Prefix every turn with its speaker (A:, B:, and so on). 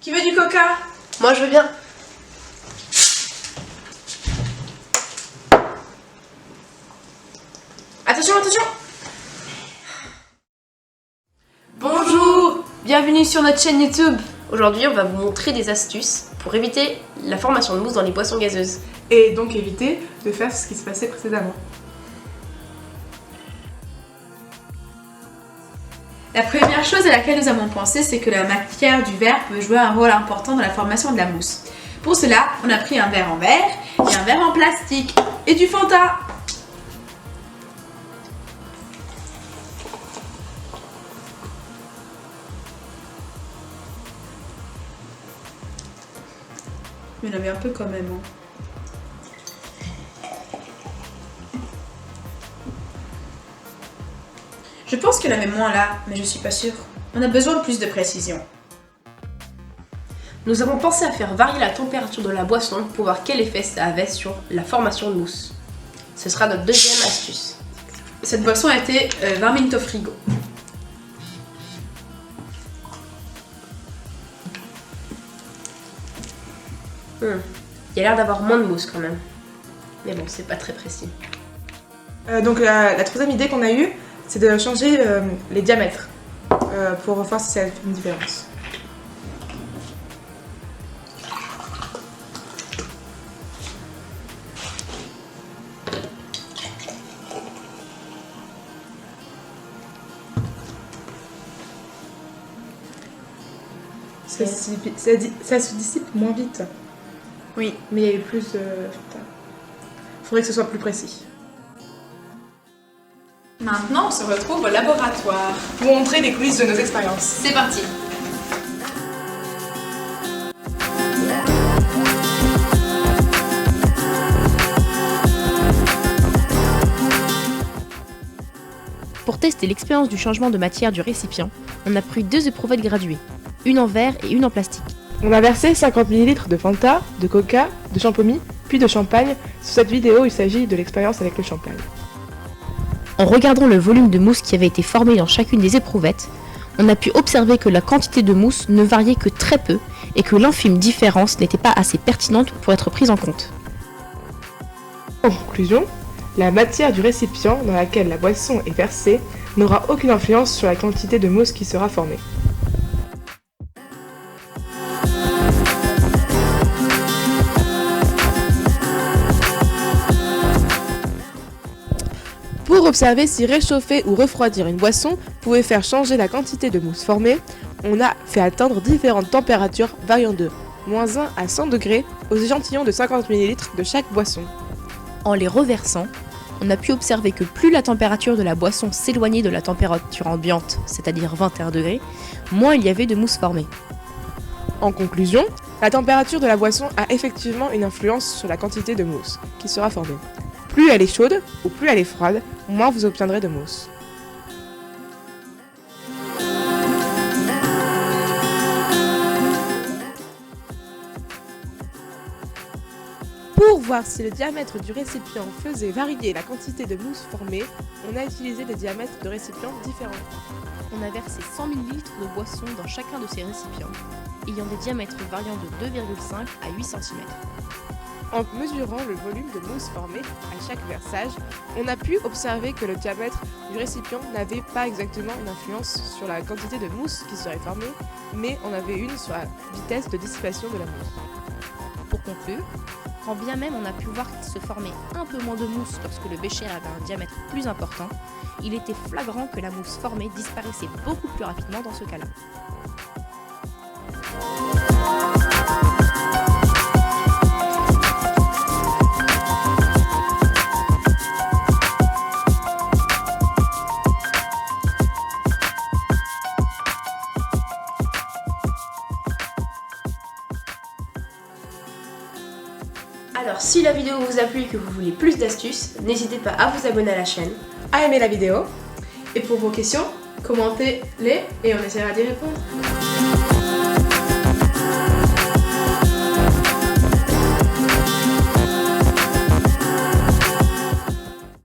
A: Qui veut du coca?
B: Moi je veux bien. Attention, attention!
A: Bonjour! Bienvenue sur notre chaîne YouTube.
B: Aujourd'hui, on va vous montrer des astuces pour éviter la formation de mousse dans les boissons gazeuses.
A: Et donc éviter de faire ce qui se passait précédemment. La première chose à laquelle nous avons pensé, c'est que la matière du verre peut jouer un rôle important dans la formation de la mousse. Pour cela, on a pris un verre en verre et un verre en plastique et du Fanta. Il y en avait un peu quand même. Je pense qu'il y en avait moins là, mais je suis pas sûre. On a besoin de plus de précision.
B: Nous avons pensé à faire varier la température de la boisson pour voir quel effet ça avait sur la formation de mousse. Ce sera notre deuxième astuce.
A: Cette boisson a été 20 minutes au frigo.
B: Il y a l'air d'avoir moins de mousse quand même. Mais bon, c'est pas très précis.
A: Donc la troisième idée qu'on a eue, c'est de changer les diamètres pour voir si ça fait une différence. Ça se dissipe moins vite. Oui, mais il y a eu plus de... Faudrait que ce soit plus précis. Maintenant, on se retrouve au laboratoire pour montrer les coulisses de nos expériences.
B: C'est parti! Pour tester l'expérience du changement de matière du récipient, on a pris deux éprouvettes graduées, une en verre et une en plastique.
A: On a versé 50 ml de Fanta, de Coca, de Champomy, puis de champagne. Sur cette vidéo, il s'agit de l'expérience avec le champagne.
B: En regardant le volume de mousse qui avait été formé dans chacune des éprouvettes, on a pu observer que la quantité de mousse ne variait que très peu et que l'infime différence n'était pas assez pertinente pour être prise en compte.
A: En conclusion, la matière du récipient dans laquelle la boisson est versée n'aura aucune influence sur la quantité de mousse qui sera formée. Pour observer si réchauffer ou refroidir une boisson pouvait faire changer la quantité de mousse formée, on a fait atteindre différentes températures variant de -1 à 100 degrés aux échantillons de 50 ml de chaque boisson.
B: En les reversant, on a pu observer que plus la température de la boisson s'éloignait de la température ambiante, c'est-à-dire 21 degrés, moins il y avait de mousse formée.
A: En conclusion, la température de la boisson a effectivement une influence sur la quantité de mousse qui sera formée. Plus elle est chaude ou plus elle est froide, moins vous obtiendrez de mousse. Pour voir si le diamètre du récipient faisait varier la quantité de mousse formée, on a utilisé des diamètres de récipients différents.
B: On a versé 100 ml de boisson dans chacun de ces récipients, ayant des diamètres variant de 2,5 à 8 cm.
A: En mesurant le volume de mousse formé à chaque versage, on a pu observer que le diamètre du récipient n'avait pas exactement une influence sur la quantité de mousse qui serait formée, mais on avait une sur la vitesse de dissipation de la mousse.
B: Pour conclure, quand bien même on a pu voir qu'il se formait un peu moins de mousse lorsque le bécher avait un diamètre plus important, il était flagrant que la mousse formée disparaissait beaucoup plus rapidement dans ce cas-là. Alors si la vidéo vous a plu et que vous voulez plus d'astuces, n'hésitez pas à vous abonner à la chaîne,
A: à aimer la vidéo, et pour vos questions, commentez-les et on essaiera d'y répondre.